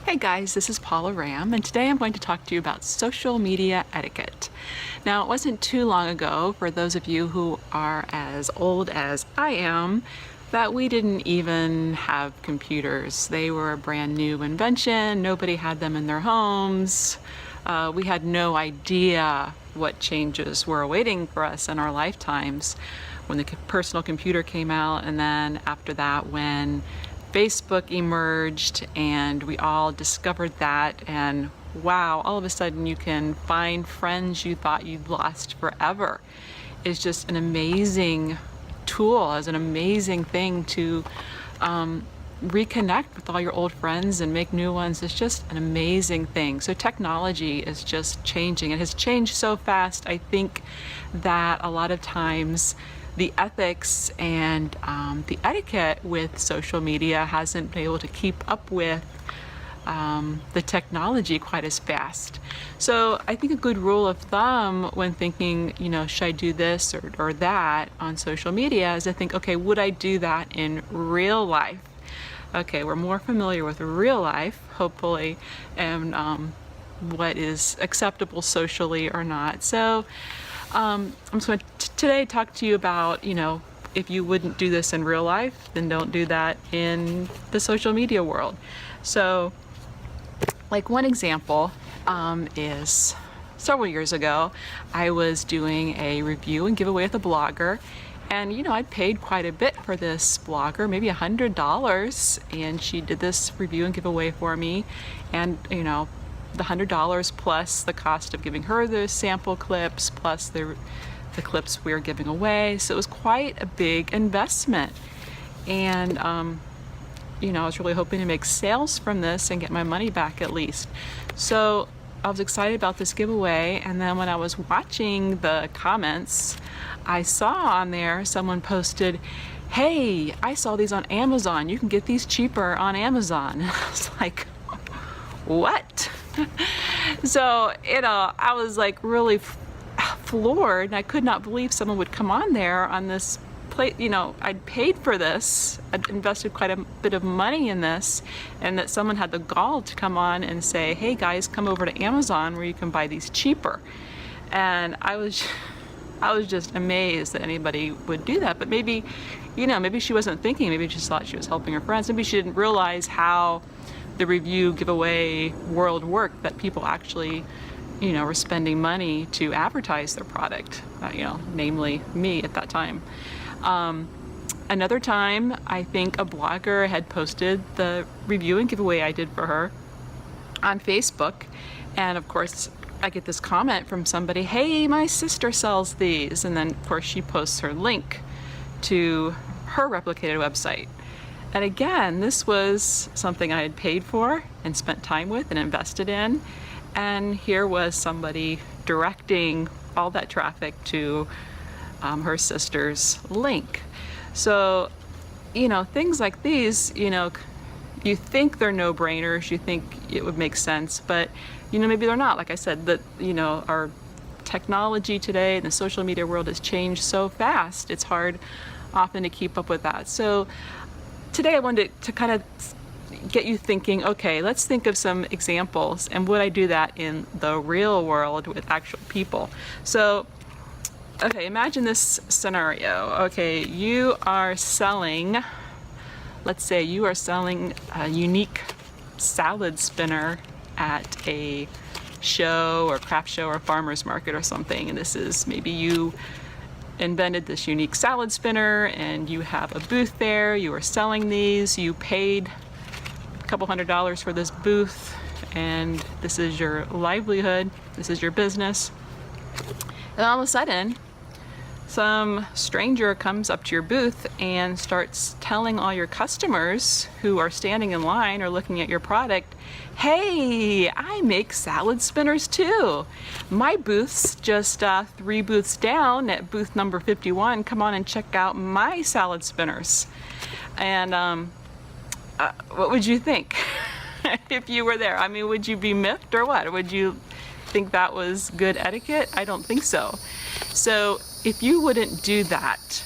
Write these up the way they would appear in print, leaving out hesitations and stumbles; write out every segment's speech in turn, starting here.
Hey guys, this is Paula Ram, and today I'm going to talk to you about social media etiquette. Now, it wasn't too long ago, for those of you who are as old as I am, that we didn't even have computers. They were a brand new invention. Nobody had them in their homes. We had no idea what changes were awaiting for us in our lifetimes when the personal computer came out, and then after that when Facebook emerged and we all discovered that, and wow, all of a sudden you can find friends you thought you'd lost forever. It's just an amazing tool, as an amazing thing to reconnect with all your old friends and make new ones. It's just an amazing thing. So technology is just changing. It has changed so fast. I think that a lot of times the ethics and the etiquette with social media hasn't been able to keep up with the technology quite as fast. So I think a good rule of thumb when thinking, should I do this or that on social media is to think, okay, would I do that in real life? Okay, we're more familiar with real life, hopefully, and what is acceptable socially or not. So I'm just going to today talk to you about, if you wouldn't do this in real life, then don't do that in the social media world. So, like one example is several years ago, I was doing a review and giveaway with a blogger. And I'd paid quite a bit for this blogger, maybe $100, and she did this review and giveaway for me. And the $100 plus the cost of giving her the sample clips plus the clips we were giving away. So it was quite a big investment. And I was really hoping to make sales from this and get my money back at least. So I was excited about this giveaway, and then when I was watching the comments, I saw on there someone posted, "Hey, I saw these on Amazon. You can get these cheaper on Amazon." And I was like, what? So, I was like really floored, and I could not believe someone would come on there on this plate. I'd paid for this, I'd invested quite a bit of money in this, and that someone had the gall to come on and say, "Hey guys, come over to Amazon where you can buy these cheaper." And I was just amazed that anybody would do that. But maybe, maybe she wasn't thinking, maybe she just thought she was helping her friends. Maybe she didn't realize how the review giveaway world worked, that people actually, were spending money to advertise their product, namely me at that time. Another time, I think a blogger had posted the review and giveaway I did for her on Facebook. And of course, I get this comment from somebody, "Hey, my sister sells these." And then of course she posts her link to her replicated website. And again, this was something I had paid for and spent time with and invested in. And here was somebody directing all that traffic to her sister's link. So, things like these, you think they're no-brainers, you think it would make sense, but maybe they're not. Like I said, that our technology today in the social media world has changed so fast, it's hard often to keep up with that. So today I wanted to kind of get you thinking, okay, let's think of some examples, and would I do that in the real world with actual people? So, okay, imagine this scenario. Okay, you are selling, let's say you are selling a unique salad spinner at a show or craft show or farmer's market or something, and this is, maybe you invented this unique salad spinner and you have a booth there, you are selling these, you paid a couple $100s for this booth, and this is your livelihood, this is your business. And all of a sudden, some stranger comes up to your booth and starts telling all your customers who are standing in line or looking at your product, "Hey, I make salad spinners too. My booth's just 3 booths down at booth number 51. Come on and check out my salad spinners." And what would you think if you were there? I mean, would you be miffed or what? Would you think that was good etiquette? I don't think so. So if you wouldn't do that,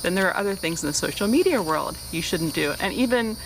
then there are other things in the social media world you shouldn't do. And even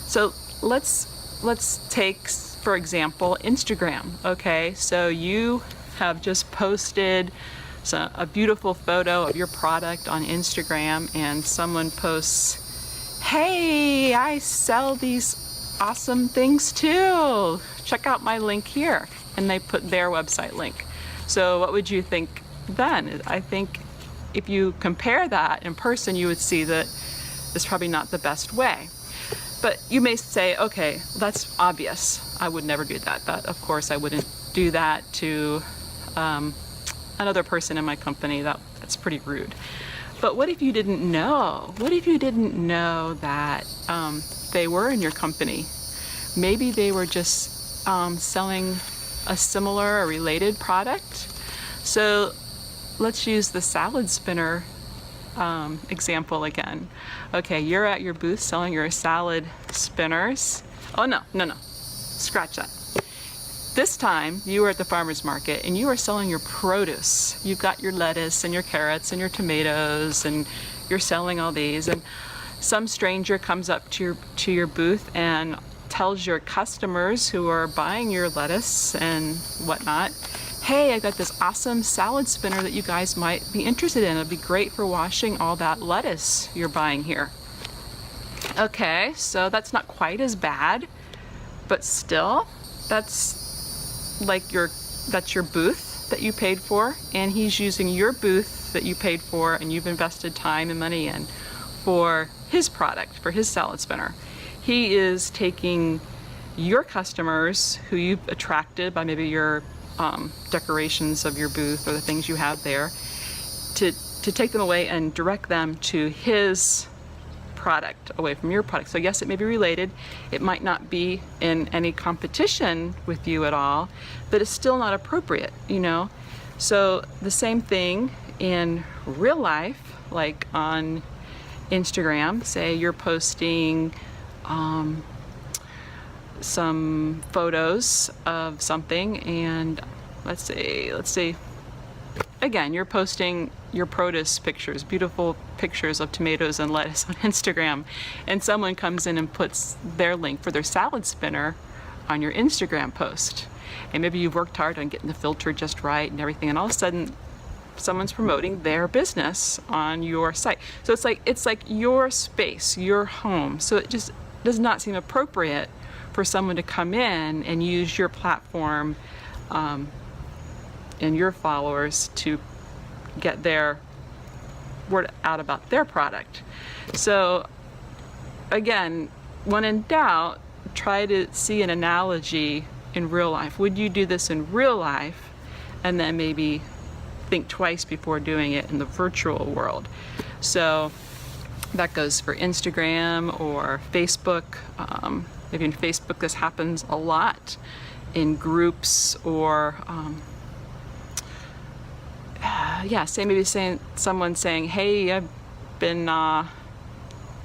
so, let's let's take, for example, Instagram. Okay, so you have just posted a beautiful photo of your product on Instagram, and someone posts, "Hey, I sell these awesome things too. Check out my link here." And they put their website link. So what would you think then? I think if you compare that in person, you would see that it's probably not the best way. But you may say, okay, that's obvious. I would never do that. Of course, I wouldn't do that to another person in my company. That's pretty rude. But what if you didn't know? What if you didn't know that they were in your company? Maybe they were just selling a similar or related product. So let's use the salad spinner example again. Okay, you're at your booth selling your salad spinners. Oh no, scratch that. This time you were at the farmer's market and you are selling your produce. You've got your lettuce and your carrots and your tomatoes, and you're selling all these, and some stranger comes up to your booth and tells your customers who are buying your lettuce and whatnot, "Hey, I got this awesome salad spinner that you guys might be interested in. It'd be great for washing all that lettuce you're buying here." Okay, so that's not quite as bad, but still, that's your booth that you paid for, and he's using your booth that you paid for and you've invested time and money in for his product, for his salad spinner. He is taking your customers who you've attracted by maybe your decorations of your booth or the things you have there, to take them away and direct them to his product away from your product. So yes, it may be related. It might not be in any competition with you at all, but it's still not appropriate, you know? So the same thing in real life, like on Instagram, say you're posting some photos of something, and let's say again, you're posting your produce pictures, beautiful pictures of tomatoes and lettuce on Instagram, and someone comes in and puts their link for their salad spinner on your Instagram post. And maybe you've worked hard on getting the filter just right and everything, and all of a sudden someone's promoting their business on your site. So it's like your space, your home. So it just does not seem appropriate for someone to come in and use your platform and your followers to get their word out about their product. So again, when in doubt, try to see an analogy in real life. Would you do this in real life, and then maybe think twice before doing it in the virtual world? So that goes for Instagram or Facebook. Maybe in Facebook this happens a lot, in groups, or someone saying, "Hey, I've been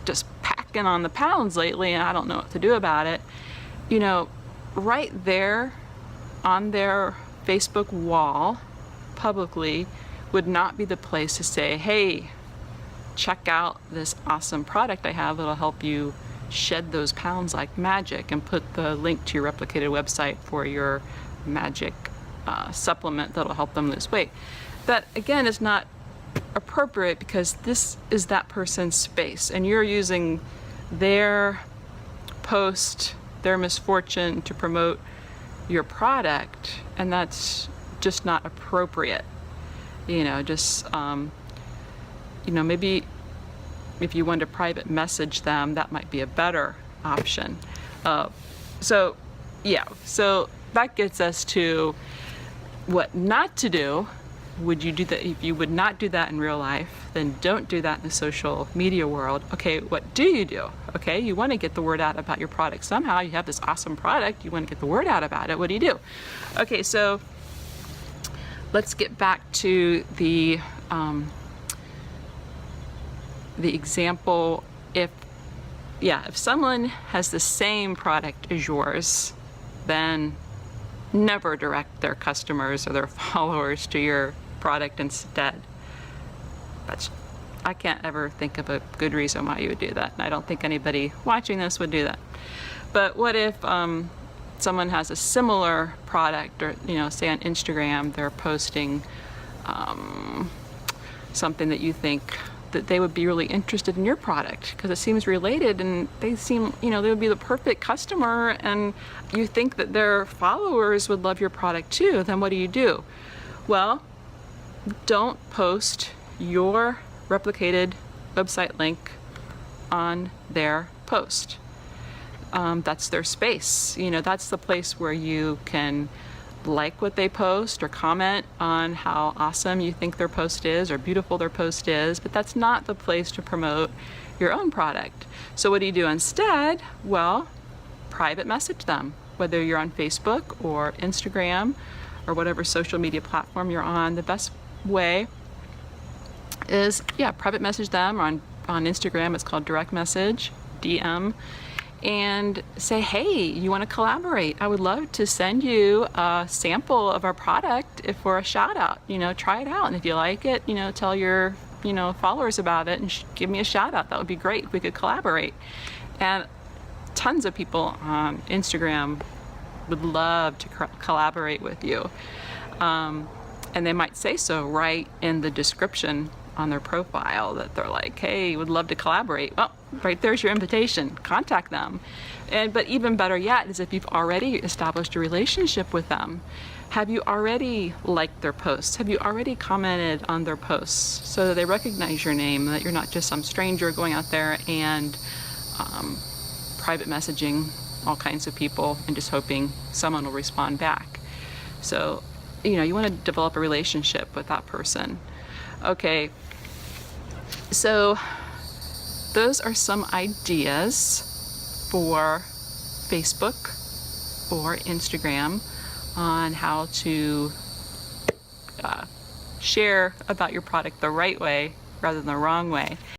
just packing on the pounds lately and I don't know what to do about it." You know, right there on their Facebook wall publicly would not be the place to say, "Hey, check out this awesome product I have that'll help you shed those pounds like magic," and put the link to your replicated website for your magic supplement that'll help them lose weight. That again is not appropriate, because this is that person's space and you're using their post, their misfortune, to promote your product, and that's just not appropriate. You know, just maybe if you want to private message them, that might be a better option. So that gets us to what not to do. Would you do that? If you would not do that in real life, then don't do that in the social media world. Okay, what do you do? Okay, you want to get the word out about your product somehow. You have this awesome product, you want to get the word out about it. What do you do? Okay, so let's get back to the example. If someone has the same product as yours, then never direct their customers or their followers to your product instead. I can't ever think of a good reason why you would do that, and I don't think anybody watching this would do that. But what if someone has a similar product, or say on Instagram they're posting something that you think that they would be really interested in your product because it seems related, and they seem, they would be the perfect customer, and you think that their followers would love your product too. Then what do? Well, don't post your replicated website link on their post. That's their space. That's the place where you can like what they post or comment on how awesome you think their post is or beautiful their post is, but that's not the place to promote your own product. So what do you do instead? Well, private message them, whether you're on Facebook or Instagram or whatever social media platform you're on. The best way is, private message them. On Instagram, it's called direct message, DM, and say, hey, you want to collaborate? I would love to send you a sample of our product for a shout out. Try it out, and if you like it, tell your followers about it and give me a shout out. That would be great if we could collaborate. And tons of people on Instagram would love to collaborate with you, and they might say so right in the description on their profile, that they're like, hey, would love to collaborate. Well, right there's your invitation. Contact them. But even better yet is if you've already established a relationship with them. Have you already liked their posts? Have you already commented on their posts so that they recognize your name, that you're not just some stranger going out there and private messaging all kinds of people and just hoping someone will respond back? So, you want to develop a relationship with that person. Okay, so those are some ideas for Facebook or Instagram on how to share about your product the right way rather than the wrong way.